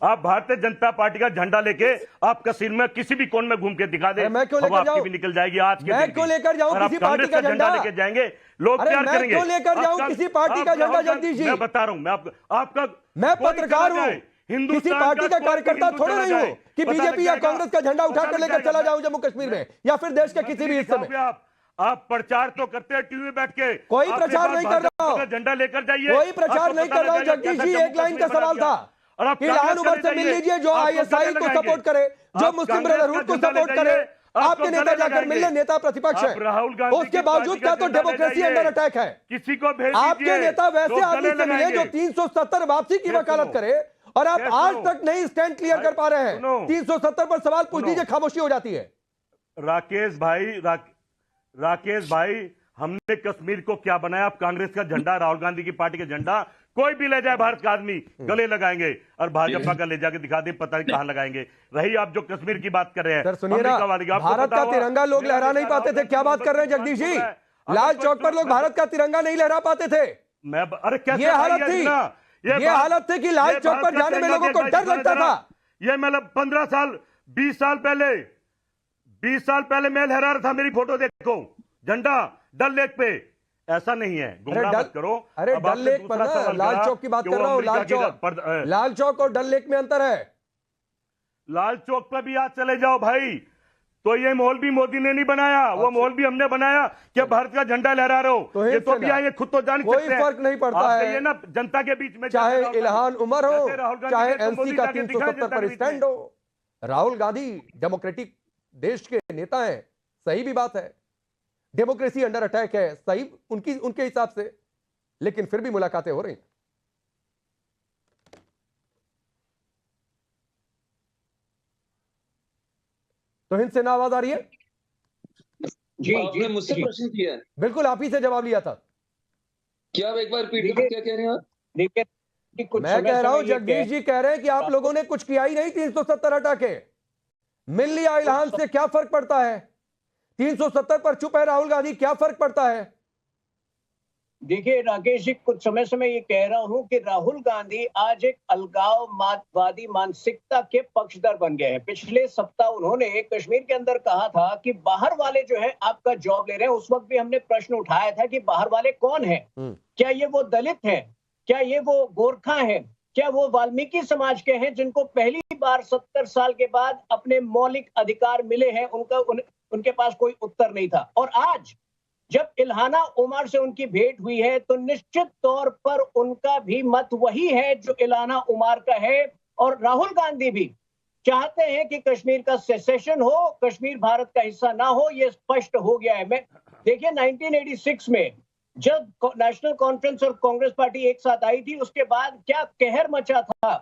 आप भारतीय जनता पार्टी का झंडा लेके आप कश्मीर में किसी भी कोन में घूम के दिखा दे, मैं क्यों लेकर जाऊं? भी निकल जाएगी आज के मैं क्यों लेकर जाऊं किसी पार्टी का झंडा लेके जाएंगे लोग? अरे प्यार मैं करेंगे। क्यों लेकर जाऊं किसी पार्टी का झंडा? जगदीश जी, मैं बता रहा हूं, मैं आपका मैं पत्रकार हूं, किसी पार्टी का कार्यकर्ता थोड़े नहीं हूं कि बीजेपी या कांग्रेस का झंडा उठाकर लेकर चला जाऊं जम्मू कश्मीर में या फिर देश के किसी भी हिस्से में। आप प्रचार तो करते हैं टीवी में बैठ के, कोई प्रचार नहीं कर रहा हूं, झंडा लेकर जाइए। कोई प्रचार नहीं कर रहा हूं जगदीश जी। एक लाइन का सवाल था, इल्हान उमर से मिल लीजिए जो आईएसआई को सपोर्ट करे, जो मुस्लिम ब्रदरहुड को सपोर्ट करे। आपके नेता जाकर मिलने, नेता प्रतिपक्ष है, राहुल गांधी उसके बावजूद क्या तो डेमोक्रेसी अंडर अटैक है। किसी को भेज आपके नेता वैसे आदमी से मिले जो 370 वापसी की वकालत करे और आप आज तक नहीं स्टैंड क्लियर कर पा रहे हैं। 370 पर सवाल पूछ लीजिए, खामोशी हो जाती है। राकेश भाई, हमने कश्मीर को क्या बनाया? आप कांग्रेस का झंडा, राहुल गांधी की पार्टी का झंडा कोई भी ले जाए भारत का आदमी गले लगाएंगे, और भाजपा का ले जाके दिखा दे पता नहीं कहां लगाएंगे। रही आप जो कश्मीर की बात कर रहे हैं, सर सुनिए ना, भारत का तिरंगा लोग लहरा नहीं पाते थे, क्या बात कर रहे हैं जगदीश जी? लाल चौक पर लोग भारत का तिरंगा नहीं लहरा पाते थे। अरे कैसे ये हालत थी, ये हालत थी कि लाल चौक पर जाने में लोगों को डर लगता था। ये मतलब 15 साल 20 साल पहले मैं लहरा रहा था, मेरी फोटो देखो, झंडा डल लेक पे। ऐसा नहीं है, गुमराह मत करो। अरे डल लेक पर ना, लाल चौक की बात कर रहा हूं। लाल चौक और डल लेक में अंतर है। लाल चौक पर भी आज चले जाओ भाई, तो ये माहौल भी मोदी ने नहीं बनाया, वो माहौल भी हमने बनाया कि भारत का झंडा लहरा रहे हो। तो ये तो भी आए खुद तो जान कोई फर्क नहीं पड़ता है ना जनता के बीच में, चाहे इल्हान उमर हो, चाहे एनसी का 370 पर स्टैंड हो। राहुल गांधी डेमोक्रेटिक देश के नेता हैं, सही भी बात है, डेमोक्रेसी अंडर अटैक है, सही उनके हिसाब से, लेकिन फिर भी मुलाकातें हो रही हैं। तो हिंद से ना आवाज आ रही है? जी आपने मुझसे प्रश्न किया है, बिल्कुल आप ही से जवाब लिया था। क्या आप एक बार रिपीट क्या कह रहे हैं आप? मैं कह रहा हूं जगदीश जी कह रहे हैं कि आप लोगों ने कुछ किया ही नहीं 370 हटा के। मिल लिया इल्हान से, क्या फर्क पड़ता है? 370 पर चुप है राहुल गांधी, क्या फर्क पड़ता है? देखिए राकेश जी, कुछ समय से मैं ये कह रहा हूं कि राहुल गांधी आज एक अलगाववादी मानसिकता के पक्षधर बन गए हैं। पिछले सप्ताह उन्होंने कश्मीर के अंदर कहा था कि बाहर वाले जो है आपका जॉब ले रहे हैं। उस वक्त भी हमने प्रश्न उठाया था कि बाहर वाले कौन हैं? क्या ये वो दलित हैं? क्या ये वो गोरखा हैं? क्या वो वाल्मीकि समाज के हैं जिनको पहली बार 70 साल के बाद अपने मौलिक अधिकार मिले हैं? उनके पास कोई उत्तर नहीं था। और आज जब इल्हाना उमर से उनकी भेंट हुई है तो निश्चित तौर पर उनका भी मत वही है जो इल्हाना उमर का है। और राहुल गांधी भी चाहते हैं कि कश्मीर का सेसेशन हो, कश्मीर भारत का हिस्सा ना हो, ये स्पष्ट हो गया है। मैं देखिए 1986 में जब नेशनल कॉन्फ्रेंस और कांग्रेस पार्टी एक साथ आई थी, उसके बाद क्या कहर मचा था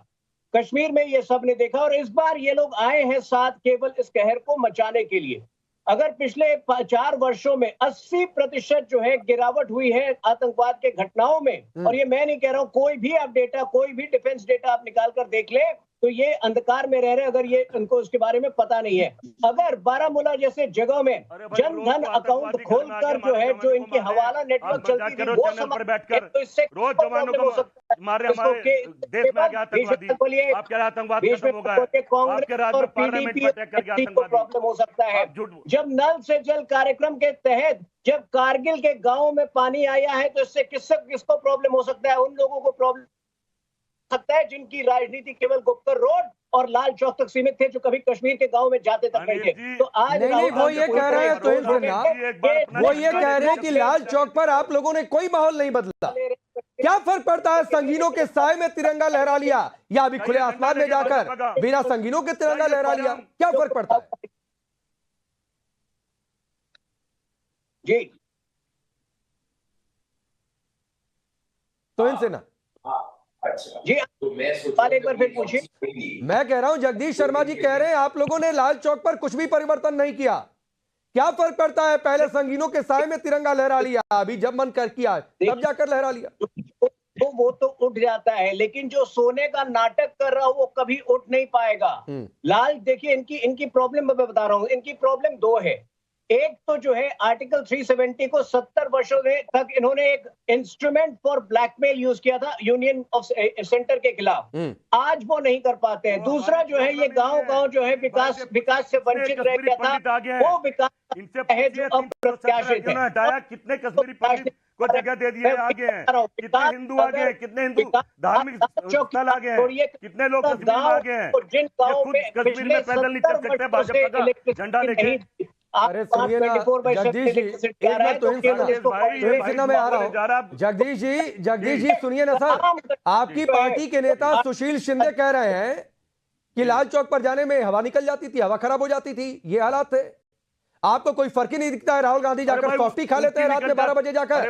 कश्मीर में, ये सब ने देखा। और इस बार ये लोग आए हैं साथ केवल इस कहर को मचाने के लिए। अगर पिछले 4 वर्षों में 80% जो है गिरावट हुई है आतंकवाद के घटनाओं में, और ये मैं नहीं कह रहा हूं, कोई भी आप डेटा, कोई भी डिफेंस डेटा आप निकाल कर देख ले, तो ये अंधकार में रह रहे अगर ये उनको उसके बारे में पता नहीं है। अगर बारामूला जैसे जगह में जन धन अकाउंट खोलकर जो है, जो इनकी हवाला नेटवर्क चलती थी, वो समझ बैठकर तो इससे रोज जवानों को मार रहे हमारे देश में आतंकवादी कांग्रेस और पीडीपी को प्रॉब्लम हो सकता है। जब नल से जल कार्यक्रम के तहत जब कारगिल के गाँव में पानी आया है, तो इससे किसको प्रॉब्लम हो सकता है? उन लोगों को प्रॉब्लम सकता है जिनकी राजनीति केवल गुप्कर रोड और लाल चौक तक सीमित थे, जो कभी कश्मीर के गांव में जाते तक नहीं थे। तो आज नहीं, वो ये कह रहे हैं तो वो ये कह रहे हैं कि लाल चौक पर आप लोगों ने कोई माहौल नहीं बदला। क्या फर्क पड़ता है संगीनों के साए में तिरंगा लहरा लिया या अभी खुले आसमान में जाकर बिना संगीनों के तिरंगा लहरा लिया? क्या फर्क पड़ता है? जी तो इनसे ना जी तो मैं एक बार फिर पूछिए। मैं कह रहा हूं जगदीश शर्मा जी कह रहे हैं आप लोगों ने लाल चौक पर कुछ भी परिवर्तन नहीं किया। क्या फर्क पड़ता है? पहले संगीनों के साए में तिरंगा लहरा लिया, अभी जब मन कर किया तब जाकर लहरा लिया। तो वो तो उठ जाता है, लेकिन जो सोने का नाटक कर रहा हो वो कभी उठ नहीं पाएगा। लाल देखिए, इनकी प्रॉब्लम मैं बता रहा हूं, इनकी प्रॉब्लम 2 है। एक तो जो है आर्टिकल 370 को 70 वर्षों तक इन्होंने एक इंस्ट्रूमेंट फॉर ब्लैकमेल यूज किया था यूनियन ऑफ सेंटर के खिलाफ। आज वो नहीं कर पाते हैं। दूसरा जो है ये गांव-गांव जो है विकास से वंचित रह गया था, वो विकास इनसे है जो अप्रत्याशित है। हटाया, कितने कश्मीरी पंडित को जगह दे दिए आगे हैं, कितने हिंदू आगे हैं, कितने हिंदू धार्मिक स्थल आगे हैं, कितने लोग कश्मीर में आगे हैं, कश्मीर में पैदल नहीं चल सकते भाजपा का झंडा लेके। अरे सुनिए ना जगदीश जी, एक मिनट तो सुनना, मैं आ रहा हूँ। जगदीश जी सुनिए ना सर, आपकी पार्टी के नेता सुशील शिंदे कह रहे हैं कि लाल चौक पर जाने में हवा निकल जाती थी, हवा खराब हो जाती थी, ये हालात थे। आपको कोई फर्क ही नहीं दिखता है? राहुल गांधी जाकर सॉफ्टी खा लेते हैं रात में 12 बजे जाकर,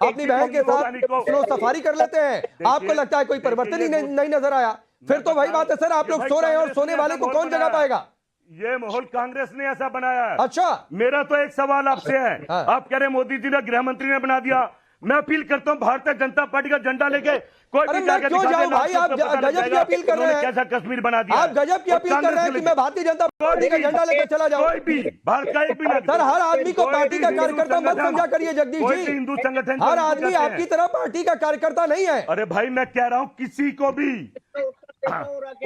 अपनी बहन के साथ स्नो सफारी कर लेते हैं, आपको लगता है कोई परिवर्तन ही नहीं नजर आया? फिर तो वही बात है सर, आप लोग सो रहे हैं और सोने वाले को कौन जगा पाएगा? ये माहौल कांग्रेस ने ऐसा बनाया है। अच्छा, मेरा तो एक सवाल आपसे है, आप कह रहे मोदी जी ने गृह मंत्री ने बना दिया, मैं अपील करता हूँ भारतीय जनता पार्टी का झंडा लेके कोई भी जाकर क्यों जाऊं भाई? आप गजब की अपील कर रहे हैं, कैसा कश्मीर बना दिया, आप गजब की अपील कर रहे हैं कि मैं भारतीय जनता पार्टी का झंडा लेकर चला जाऊं। कोई भी भारत का एक भी नहीं। सर हर आदमी को पार्टी का कार्यकर्ता मत समझा करिए जगदीश जी, हिंदू संगठन हर आदमी आपकी तरह पार्टी का कार्यकर्ता नहीं है। अरे भाई मैं कह रहा हूँ किसी को भी,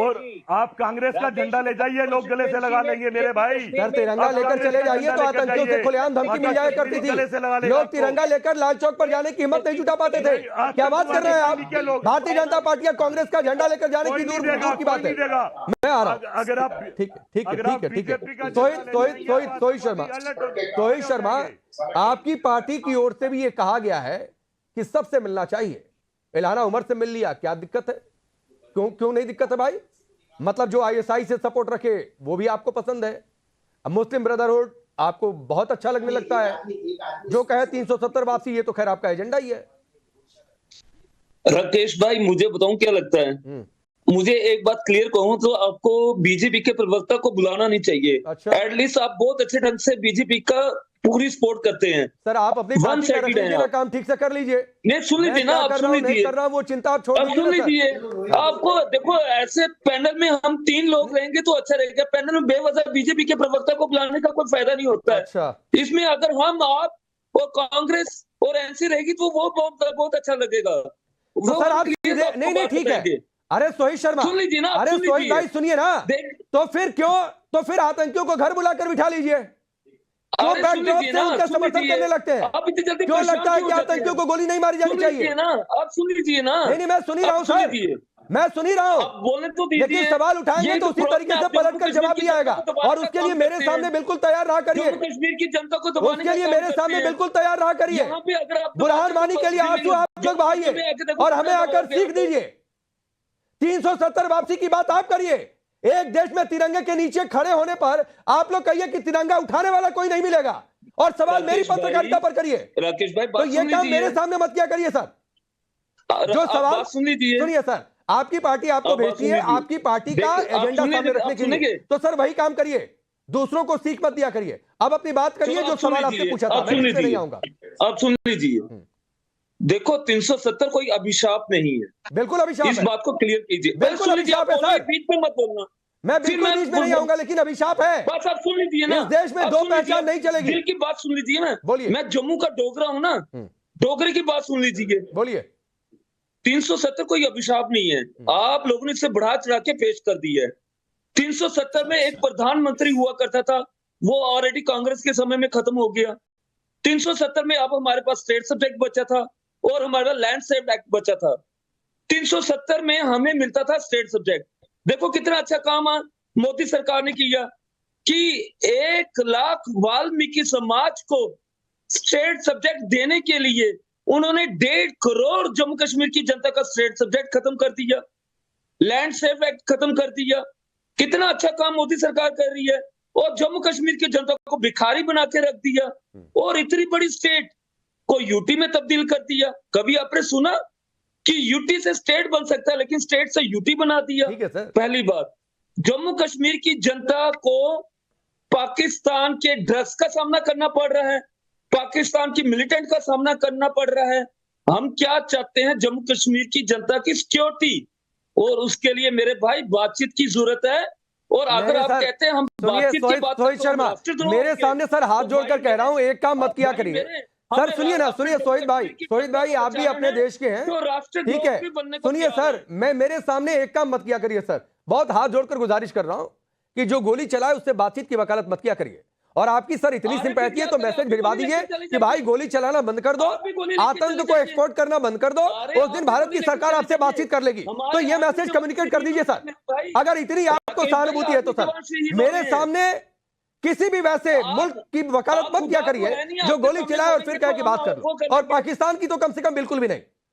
और आप कांग्रेस का झंडा ले जाइए, लोग गले से लगा लेंगे मेरे भाई। सर तिरंगा लेकर चले जाइए तो आतंकियों से खुलेआम धमकी मिल जाया करती थी, लोग तिरंगा लेकर लाल चौक पर जाने की हिम्मत नहीं जुटा पाते थे। क्या बात कर रहे हैं आप? भारतीय जनता पार्टी या कांग्रेस का झंडा लेकर जाने की दूर की बात है। मैं आ रहा हूँ, अगर आप ठीक है। सोहित शर्मा, आपकी पार्टी की ओर से भी ये कहा गया है कि सबसे मिलना चाहिए। इल्हाना उमर से मिल लिया, क्या दिक्कत है? क्यों नहीं दिक्कत है भाई? मतलब जो आईएसआई से सपोर्ट रखे वो भी आपको पसंद है, अब मुस्लिम ब्रदरहुड आपको बहुत अच्छा लगने लगता है, जो कहे 370 वापसी, ये तो खैर आपका एजेंडा ही है। राकेश भाई मुझे बताऊं क्या लगता है, मुझे एक बात क्लियर कहूं तो आपको बीजेपी के प्रवक्ता को बुलाना नहीं चाहिए। अच्छा। एटलीस्ट आप बहुत अच्छे ढंग से बीजेपी का पूरी सपोर्ट करते हैं। सर आप अपनी पार्टी का रख लीजिए ना, काम ठीक से कर लीजिए। नहीं सुन लीजिए ना, आप सुन लीजिए, कर रहा हूं वो चिंता आप छोड़ अब सुन लीजिए। आपको देखो ऐसे पैनल में हम 3 लोग रहेंगे तो अच्छा रहेगा, पैनल में बेवजह बीजेपी के प्रवक्ता को बुलाने का कोई फायदा नहीं होता है। अच्छा, इसमें अगर हम आप और कांग्रेस और एनसी रहेगी तो वो बहुत अच्छा लगेगा। तो सर आप नहीं ठीक है। अरे सोहित शर्मा सुन लीजिए ना, अरे सोहित भाई सुनिए ना, तो फिर आतंकियों को घर बुलाकर बिठा लीजिए, क्यों बैकड्रॉप से उनका समर्थन करने लगते हैं? क्यों लगता है कि आतंकियों को गोली नहीं मारी जानी चाहिए? आप सुन लीजिए ना। नहीं मैं सुन ही रहा हूँ सर, मैं सुन ही रहा हूँ, बोलने तो दीजिए। लेकिन सवाल उठाएंगे तो उसी तरीके से पलट कर जवाब दिया जाएगा, और उसके लिए मेरे सामने बिल्कुल तैयार रहा करिए। कश्मीर की जनता को उसके लिए मेरे सामने बिल्कुल तैयार रहा करिए। बुरहान वानी के लिए आंसू आप जग बहाइए और हमें आकर सीख दीजिए। 370 वापसी की बात आप करिए, एक देश में तिरंगे के नीचे खड़े होने पर आप लोग कहिए कि तिरंगा उठाने वाला कोई नहीं मिलेगा, और सवाल मेरी पत्रकारिता पर करिए। राकेश भाई तो ये काम मेरे सामने मत किया करिए सर। जो सवाल सुनिए सर, आपकी पार्टी आपको भेजती है आपकी पार्टी का एजेंडा सामने रखने के लिए, तो सर वही काम करिए, दूसरों को सीख मत दिया करिए। अब अपनी बात करिए, जो सवाल आपसे पूछा था मैं इससे नहीं आऊंगा। आप सुन लीजिए, देखो 370 कोई अभिशाप नहीं है, बिल्कुल अभिशाप है, इस बात को क्लियर कीजिए। बिल्कुल अभिशाप है सर, बीच में मत बोलना, मैं बिल्कुल बीच में नहीं आऊंगा, लेकिन अभिशाप है। बस आप सुन लीजिए ना, इस देश में दो पहचान नहीं चलेगी। दिल की बात सुन लीजिए ना, बोलिए। मैं जम्मू का डोगरा हूं ना, डोगरे की बात सुन लीजिए। बोलिए। 370 कोई अभिशाप नहीं है, आप लोगों ने इसे बढ़ा चढ़ा के पेश कर दी है। 370 में एक प्रधानमंत्री हुआ करता था, वो ऑलरेडी कांग्रेस के समय में खत्म हो गया। 370 में अब हमारे पास स्टेट सब्जेक्ट बचा था और हमारा लैंड सेव एक्ट बचा था। 370 में हमें मिलता था स्टेट सब्जेक्ट। देखो कितना अच्छा काम मोदी सरकार ने किया कि 1 लाख वाल्मीकि समाज को स्टेट सब्जेक्ट देने के लिए उन्होंने 1.5 करोड़ जम्मू कश्मीर की जनता का स्टेट सब्जेक्ट खत्म कर दिया, लैंड सेव एक्ट खत्म कर दिया। कितना अच्छा काम मोदी सरकार कर रही है, और जम्मू कश्मीर की जनता को भिखारी बना के रख दिया, और इतनी बड़ी स्टेट को यूटी में तब्दील कर दिया। कभी आपने सुना कि यूटी से स्टेट बन सकता है, लेकिन स्टेट से यूटी बना दिया। पहली बात, जम्मू कश्मीर की जनता को पाकिस्तान के ड्रग्स का सामना करना पड़ रहा है, पाकिस्तान की मिलिटेंट का सामना करना पड़ रहा है। हम क्या चाहते हैं, जम्मू कश्मीर की जनता की सिक्योरिटी, और उसके लिए मेरे भाई बातचीत की जरूरत है। और अगर आप सर, कहते हैं हम सुनिए बातचीत की बात सोहित करते हैं, शर्मा, राष्ट्रद्रोह मेरे होंगे। सामने सर हाथ तो जोड़कर भाई कह रहा हूं, एक काम मत किया भाई करिए मेरे- सर। हमें सुनिए ना, अपने सुनिए सोहित भाई, डेमोक्रेसी की सोहित भाई प्रजा आप भी बचाना अपने है, देश के हैं, तो ठीक राष्ट्रद्रोह है। भी बनने को सुनिए तैयार सर, मैं मेरे सामने एक काम मत किया करिए सर, बहुत हाथ जोड़कर गुजारिश कर रहा हूं कि जो गोली चलाए उससे बातचीत की वकालत मत किया करिए। और आपकी सर इतनी अरे सिंपैथी फिर है क्या तो करें? मैसेज आप भी भिजवा गोली दीजिए लेके चले कि भाई जाइए। गोली चलाना बंद कर दो, आप भी गोली लेके आतंक चले को जाइए। एक्सपोर्ट करना बंद कर दो, अरे उस आप दिन भी भारत गोली की लेके सरकार चले आपसे जाइए। बातचीत कर लेगी। तो हमारे ये आर्मी मैसेज जवान कम्युनिकेट कर दीजिए सर। भाई, अगर इतनी आपको राकेश भाई, सहानुभूति है तो आर्मी सर जवान शहीद हो मेरे गए। सामने किसी भी वैसे मुल्क की वकालत आप मत किया खुदा तो करिए है नहीं, जो आपके गोली सामने चलाए और बोलेंगे फिर कह तो के हम बात कर वो लो। कर और लेंगे। पाकिस्तान की तो कम से कम बिल्कुल भी नहीं।